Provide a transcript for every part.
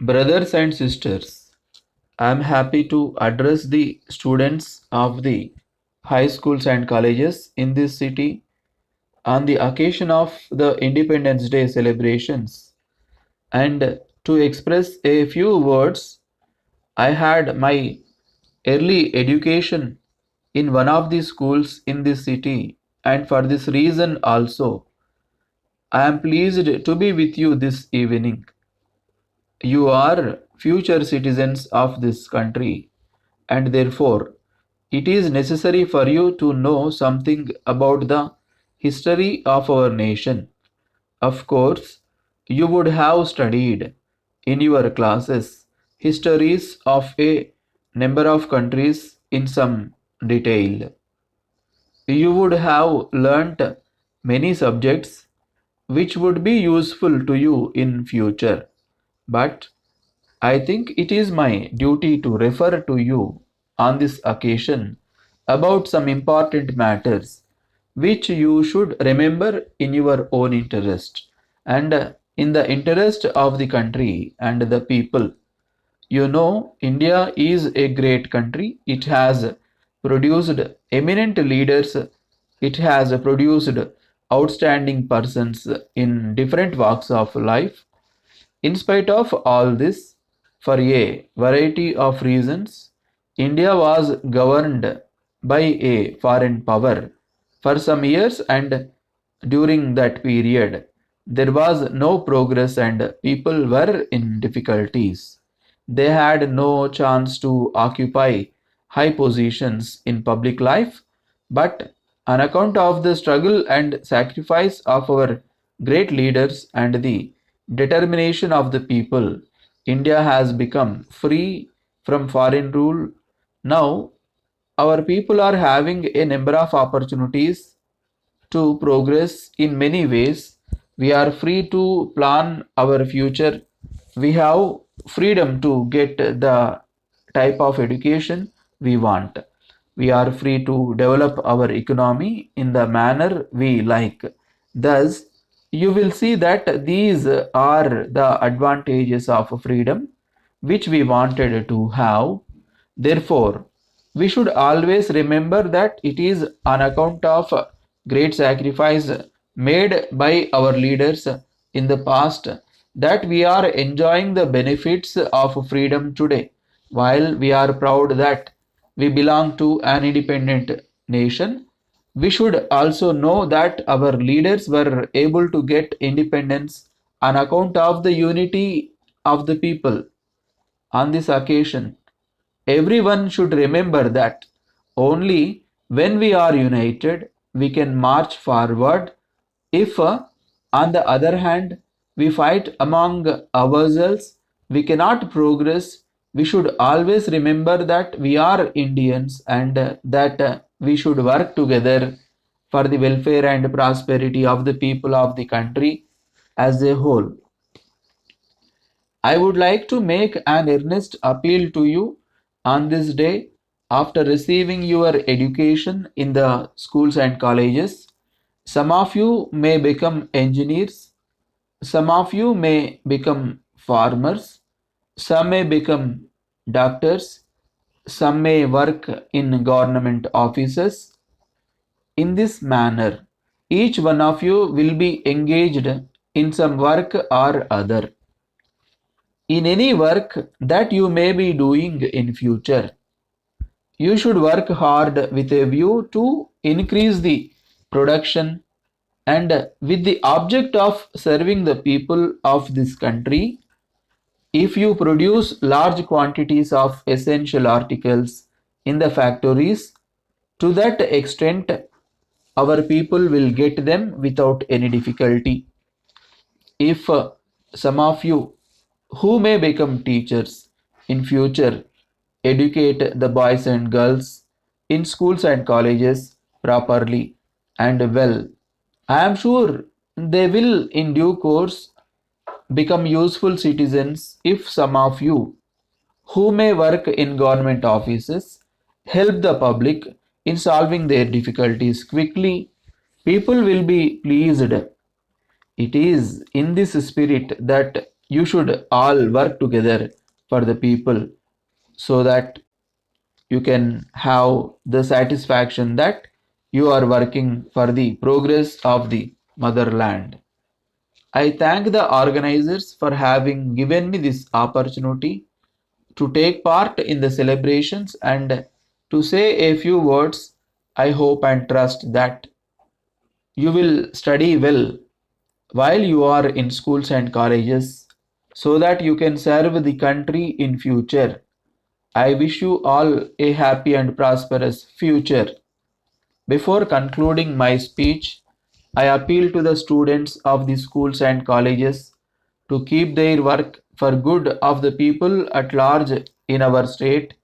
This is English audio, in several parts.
Brothers and sisters, I am happy to address the students of the high schools and colleges in this city on the occasion of the Independence Day celebrations and to express a few words. I had my early education in one of the schools in this city, and for this reason also I am pleased to be with you this evening. You are future citizens of this country, and therefore it is necessary for you to know something about the history of our nation. Of course, you would have studied in your classes histories of a number of countries in some detail. You would have learnt many subjects which would be useful to you in future. But I think it is my duty to refer to you on this occasion about some important matters which you should remember in your own interest and in the interest of the country and the people. You know, India is a great country. It has produced eminent leaders. It has produced outstanding persons in different walks of life. In spite of all this, for a variety of reasons, India was governed by a foreign power for some years, and during that period, there was no progress and people were in difficulties. They had no chance to occupy high positions in public life, but on account of the struggle and sacrifice of our great leaders and the determination of the people, India has become free from foreign rule. Now, our people are having a number of opportunities to progress in many ways. We are free to plan our future. We have freedom to get the type of education we want. We are free to develop our economy in the manner we like. Thus, you will see that these are the advantages of freedom which we wanted to have. Therefore, we should always remember that it is on account of great sacrifice made by our leaders in the past that we are enjoying the benefits of freedom today. While we are proud that we belong to an independent nation, we should also know that our leaders were able to get independence on account of the unity of the people. On this occasion, everyone should remember that only when we are united we can march forward. If, on the other hand, we fight among ourselves, we cannot progress. We should always remember that we are Indians and that we should work together for the welfare and prosperity of the people of the country as a whole. I would like to make an earnest appeal to you on this day after receiving your education in the schools and colleges. Some of you may become engineers, some of you may become farmers, some may become doctors, some may work in government offices. In this manner, each one of you will be engaged in some work or other. In any work that you may be doing in future, you should work hard with a view to increase the production and with the object of serving the people of this country. If you produce large quantities of essential articles in the factories, to that extent our people will get them without any difficulty. If some of you who may become teachers in future educate the boys and girls in schools and colleges properly and well, I am sure they will in due course become useful citizens. If some of you who may work in government offices help the public in solving their difficulties quickly, people will be pleased. It is in this spirit that you should all work together for the people so that you can have the satisfaction that you are working for the progress of the motherland. I thank the organizers for having given me this opportunity to take part in the celebrations and to say a few words. I hope and trust that you will study well while you are in schools and colleges so that you can serve the country in future. I wish you all a happy and prosperous future. Before concluding my speech, I appeal to the students of the schools and colleges to keep their work for good of the people at large in our state,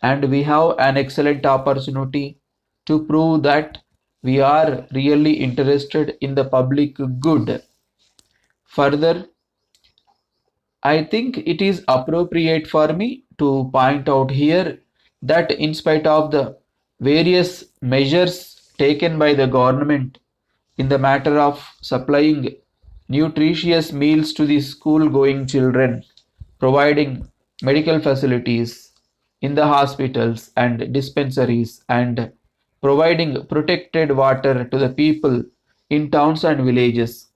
and we have an excellent opportunity to prove that we are really interested in the public good. Further, I think it is appropriate for me to point out here that in spite of the various measures taken by the government in the matter of supplying nutritious meals to the school going children, providing medical facilities in the hospitals and dispensaries, and providing protected water to the people in towns and villages.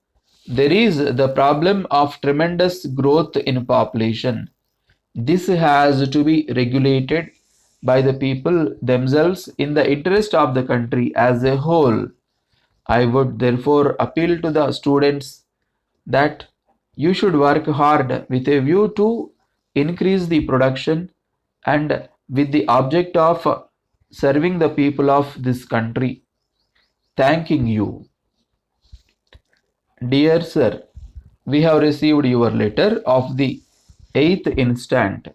There is the problem of tremendous growth in population. This has to be regulated by the people themselves in the interest of the country as a whole. I would therefore appeal to the students that you should work hard with a view to increase the production and with the object of serving the people of this country. Thanking you. Dear Sir, we have received your letter of the 8th instant.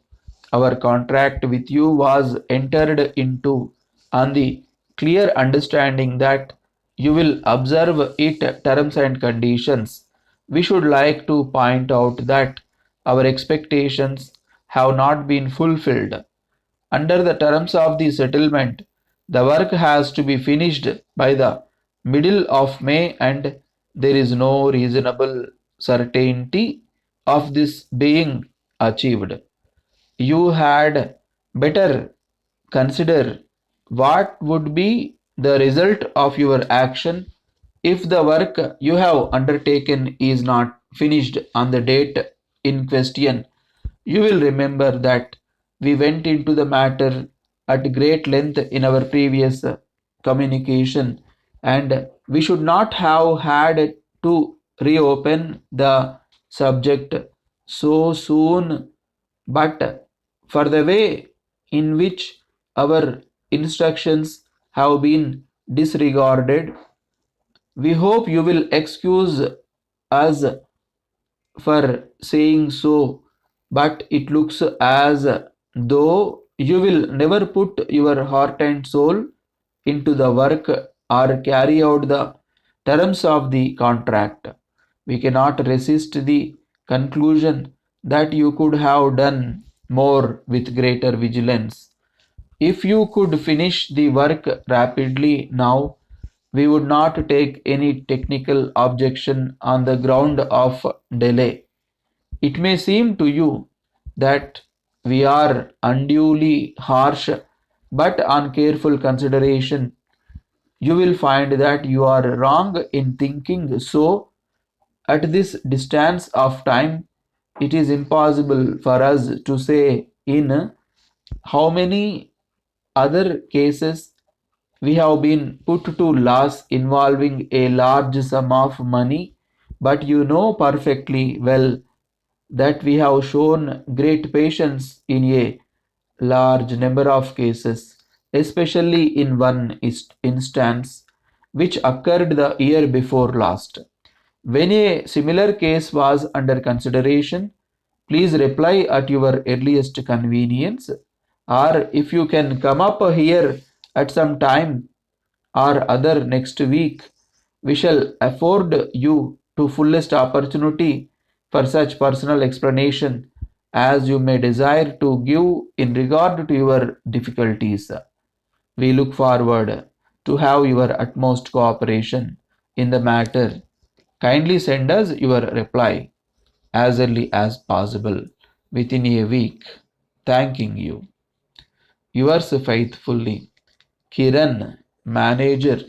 Our contract with you was entered into on the clear understanding that you will observe it terms and conditions. We should like to point out that our expectations have not been fulfilled. Under the terms of the settlement, the work has to be finished by the middle of May, and there is no reasonable certainty of this being achieved. You had better consider what would be the result of your action if the work you have undertaken is not finished on the date in question. You will remember that we went into the matter at great length in our previous communication, and we should not have had to reopen the subject so soon. But for the way in which our instructions have been disregarded, we hope you will excuse us for saying so, but it looks as though you will never put your heart and soul into the work or carry out the terms of the contract. We cannot resist the conclusion that you could have done more with greater vigilance. If you could finish the work rapidly now, we would not take any technical objection on the ground of delay. It may seem to you that we are unduly harsh, but on careful consideration, you will find that you are wrong in thinking so. At this distance of time, it is impossible for us to say in how many other cases we have been put to loss involving a large sum of money, but you know perfectly well that we have shown great patience in a large number of cases, especially in one instance which occurred the year before last. When a similar case was under consideration, please reply at your earliest convenience, or if you can come up here at some time or other next week, we shall afford you to fullest opportunity for such personal explanation as you may desire to give in regard to your difficulties. We look forward to have your utmost cooperation in the matter. Kindly send us your reply. as early as possible within a week, thanking you. Yours faithfully, Kiran, Manager,